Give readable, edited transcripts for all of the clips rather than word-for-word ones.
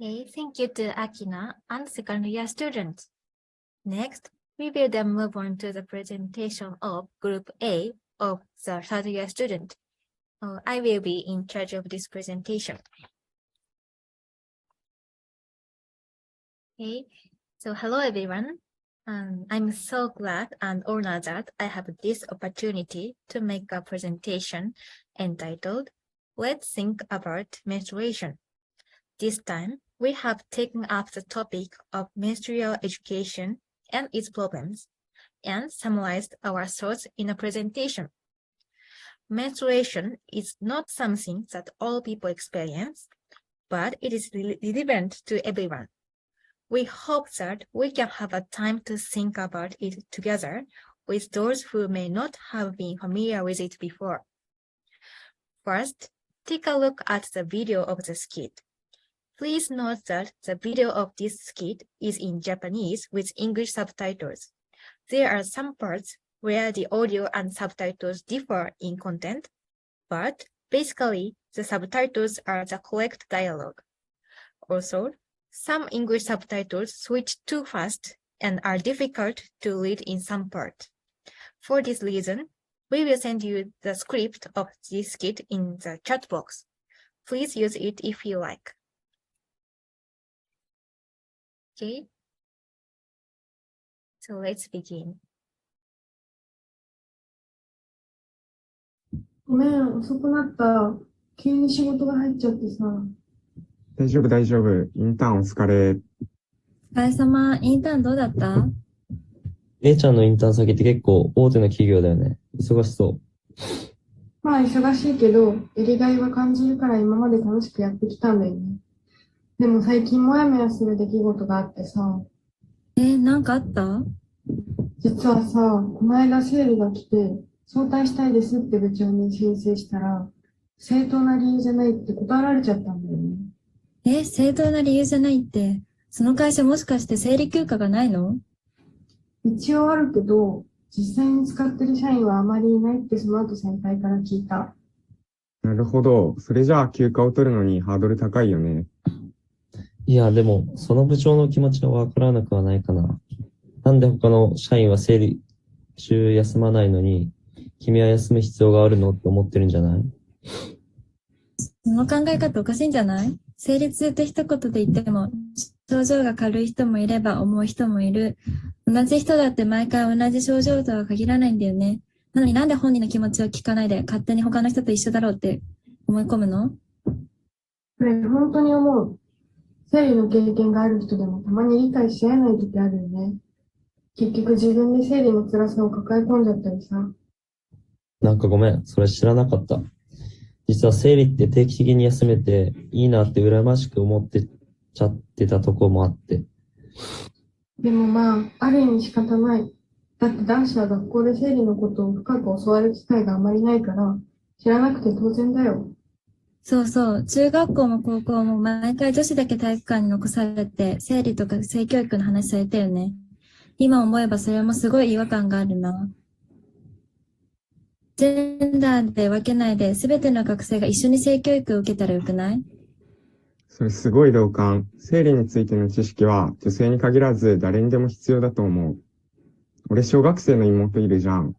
Okay, thank you to Akina and second year students. Next, we will then move on to the presentation of Group A of the third year student. I will be in charge of this presentation. Okay, so hello everyone. I'm so glad and honored that I have this opportunity to make a presentation entitled, Let's Think About Menstruation. This time, we have taken up the topic of menstrual education and its problems, and summarized our thoughts in a presentation. Menstruation is not something that all people experience, but it is relevant to everyone. We hope that we can have a time to think about it together with those who may not have been familiar with it before. First, take a look at the video of the skit. Please note that the video of this skit is in Japanese with English subtitles. There are some parts where the audio and subtitles differ in content, but basically the subtitles are the correct dialogue. Also, some English subtitles switch too fast and are difficult to read in some parts. For this reason, we will send you the script of this skit in the chat box. Please use it if you like. Okay, so let's begin. ごめん、遅くなった。急に仕事が入っちゃってさ。大丈夫、大丈夫。インターンお疲れ。お疲れ様。インターンどうだった？ A ちゃんのインターン先って結構大手の企業だよね。忙しそう。まあ忙しいけど、やりがいは感じるから今まで楽しくやってきたんだよね。でも最近もやもやする出来事があってさ。なんかあった？実はさ、この間生理が来て、早退したいですって部長に申請したら、正当な理由じゃないって断られちゃったんだよね。正当な理由じゃないって、その会社もしかして生理休暇がないの？一応あるけど、実際に使ってる社員はあまりいないってその後先輩から聞いた。なるほど。それじゃあ休暇を取るのにハードル高いよね。いや、でも、その部長の気持ちはわからなくはないかな。なんで他の社員は生理中休まないのに、君は休む必要があるのって思ってるんじゃない？その考え方おかしいんじゃない？生理痛って一言で言っても、症状が軽い人もいれば重い人もいる。同じ人だって毎回同じ症状とは限らないんだよね。なのになんで本人の気持ちを聞かないで勝手に他の人と一緒だろうって思い込むの？これ本当に思う。生理の経験がある人でもたまに理解し合えない時あるよね。結局自分で生理の辛さを抱え込んじゃったりさ。なんかごめん、それ知らなかった。実は生理って定期的に休めていいなって羨ましく思ってちゃってたとこもあって。でもまあ、ある意味仕方ない。だって男子は学校で生理のことを深く教わる機会があまりないから、知らなくて当然だよ。そうそう。中学校も高校も毎回女子だけ体育館に残されて、生理とか性教育の話されたよね。今思えばそれもすごい違和感があるな。ジェンダーで分けないで、すべての学生が一緒に性教育を受けたらよくない？それすごい同感。生理についての知識は女性に限らず誰にでも必要だと思う。俺小学生の妹いるじゃん。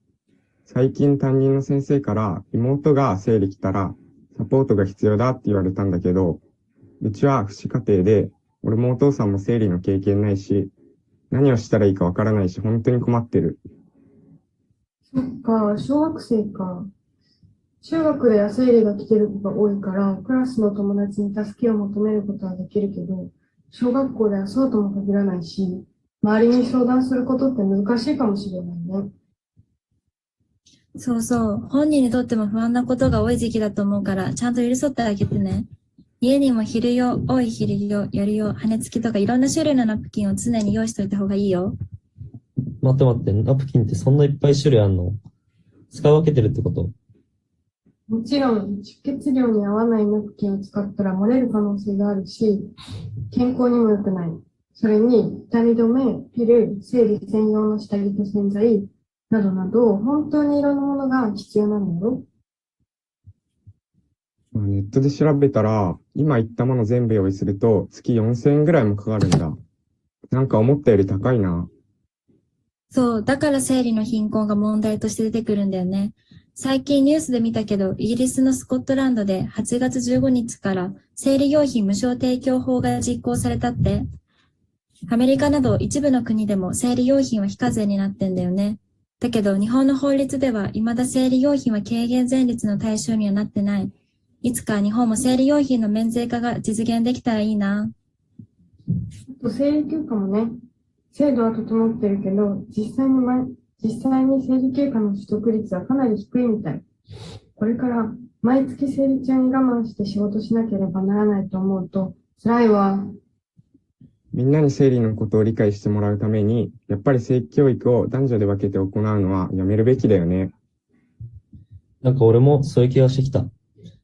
最近担任の先生から妹が生理来たらサポートが必要だって言われたんだけど、うちは父子家庭で、俺もお父さんも生理の経験ないし、何をしたらいいかわからないし、本当に困ってる。そっか、小学生か。中学では生理が来てる子が多いから、クラスの友達に助けを求めることはできるけど、小学校ではそうとも限らないし、周りに相談することって難しいかもしれないね。そうそう。本人にとっても不安なことが多い時期だと思うから、ちゃんと寄り添ってあげてね。家にも昼用、多い昼用、夜用、羽根付きとかいろんな種類のナプキンを常に用意しといた方がいいよ。待って待って、ナプキンってそんないっぱい種類あんの？使い分けてるってこと？もちろん、出血量に合わないナプキンを使ったら漏れる可能性があるし、健康にも良くない。それに、痛み止め、ピル、生理専用の下着と洗剤、などなど、本当にいろんなものが必要なんだよ。ネットで調べたら、今言ったもの全部用意すると月4000円ぐらいもかかるんだ。なんか思ったより高いな。そう、だから生理の貧困が問題として出てくるんだよね。最近ニュースで見たけど、イギリスのスコットランドで8月15日から生理用品無償提供法が実行されたって。アメリカなど一部の国でも生理用品は非課税になってんだよね。だけど日本の法律では未だ生理用品は軽減税率の対象にはなってない。いつか日本も生理用品の免税化が実現できたらいいな。あと生理休暇もね、制度は整ってるけど、実際に生理休暇の取得率はかなり低いみたい。これから毎月生理中に我慢して仕事しなければならないと思うと辛いわ。みんなに生理のことを理解してもらうために、やっぱり性教育を男女で分けて行うのはやめるべきだよね。なんか俺もそういう気がしてきた。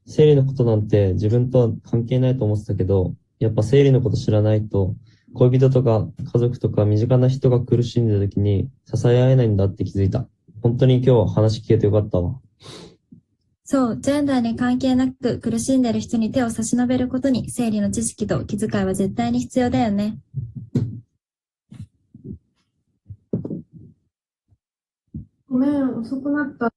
生理のことなんて自分とは関係ないと思ってたけど、やっぱ生理のこと知らないと、恋人とか家族とか身近な人が苦しんでる時に支え合えないんだって気づいた。本当に今日話聞けてよかったわ。そう、ジェンダーに関係なく苦しんでる人に手を差し伸べることに生理の知識と気遣いは絶対に必要だよね。ごめん、遅くなった。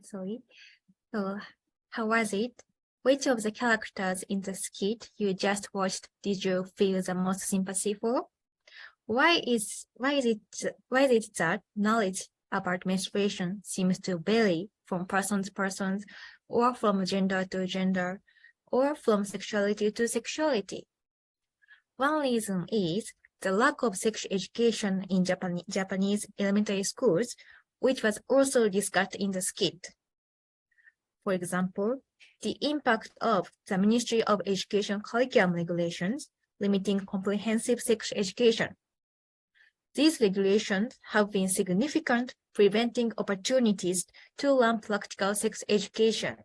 Sorry. So, how was it? Which of the characters in the skit you just watched did you feel the most sympathy for? Why is it that knowledge about menstruation seems to vary from person to person, or from gender to gender, or from sexuality to sexuality? One reason is the lack of sex education in Japanese elementary schools, which was also discussed in the skit. For example, the impact of the Ministry of Education curriculum regulations limiting comprehensive sex education. These regulations have been significant, preventing opportunities to learn practical sex education.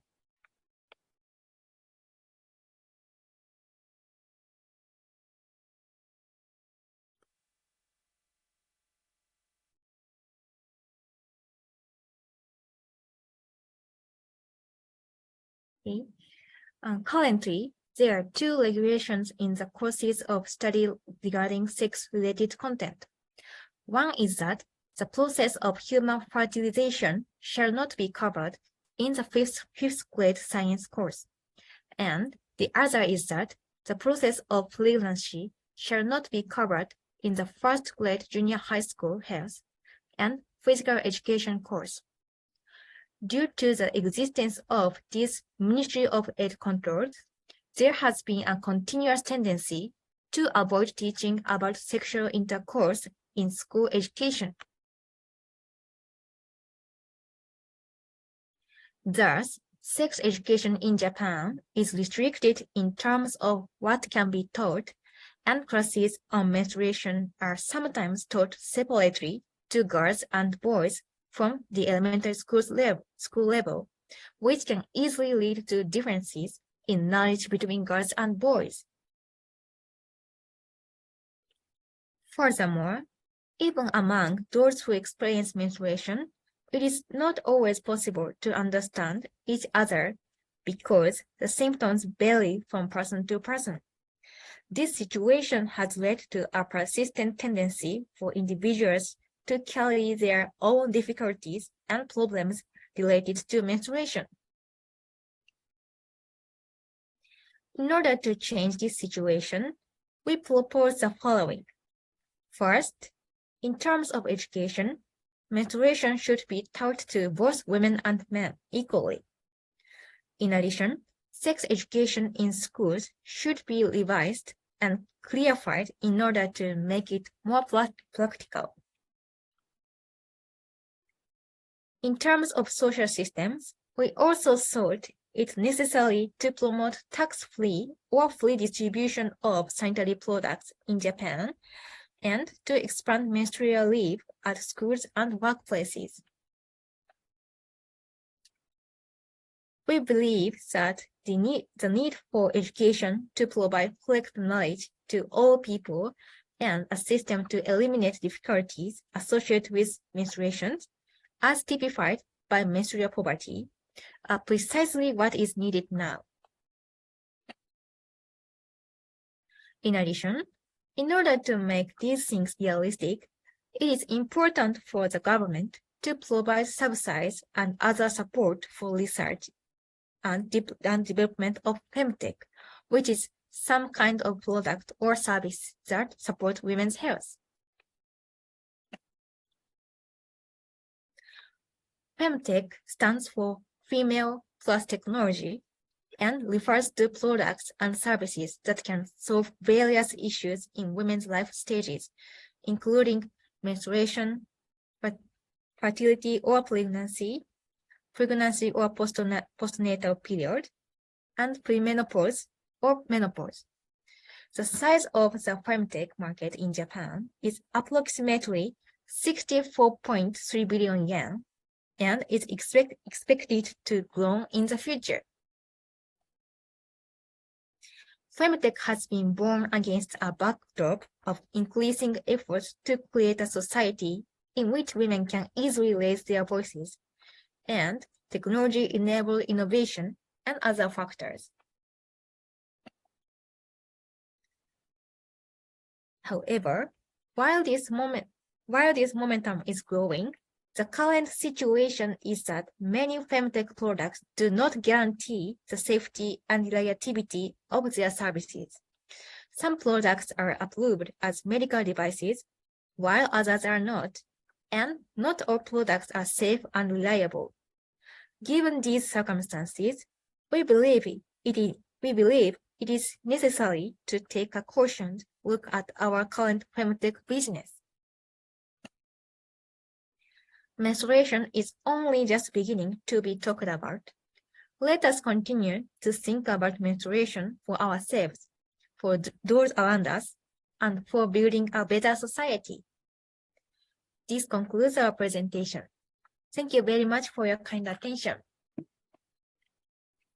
Okay. Currently, there are two regulations in the courses of study regarding sex-related content. One is that the process of human fertilization shall not be covered in the fifth grade science course. And the other is that the process of pregnancy shall not be covered in the first grade junior high school health and physical education course. Due to the existence of these Ministry of Ed controls, there has been a continuous tendency to avoid teaching about sexual intercourse in school education. Thus, sex education in Japan is restricted in terms of what can be taught, and classes on menstruation are sometimes taught separately to girls and boys from the elementary school level, which can easily lead to differences in knowledge between girls and boys. Furthermore, even among those who experience menstruation, it is not always possible to understand each other because the symptoms vary from person to person. This situation has led to a persistent tendency for individuals to carry their own difficulties and problems related to menstruation. In order to change this situation, we propose the following. First, in terms of education, menstruation should be taught to both women and men equally. In addition, sex education in schools should be revised and clarified in order to make it more practical. In terms of social systems, We also thought it necessary to promote tax-free or free distribution of sanitary products in Japan and to expand menstrual leave at schools and workplaces. We believe that the need for education to provide correct knowledge to all people and a system to eliminate difficulties associated with menstruation, as typified by menstrual poverty, are precisely what is needed now. In addition, in order to make these things realistic, it is important for the government to provide subsidies and other support for research and development of femtech, which is some kind of product or service that support women's health. Femtech stands for Female Plus Technology and refers to products and services that can solve various issues in women's life stages, including menstruation, fertility or pregnancy or postnatal period, and premenopause or menopause. The size of the femtech market in Japan is approximately 64.3 billion yen and is expected to grow in the future. Femtech has been born against a backdrop of increasing efforts to create a society in which women can easily raise their voices and technology-enabled innovation and other factors. However, while this momentum is growing, the current situation is that many femtech products do not guarantee the safety and reliability of their services. Some products are approved as medical devices, while others are not, and not all products are safe and reliable. Given these circumstances, we believe it is necessary to take a cautioned look at our current femtech business. Menstruation is only just beginning to be talked about. Let us continue to think about menstruation for ourselves, for those around us, and for building a better society. This concludes our presentation. Thank you very much for your kind attention.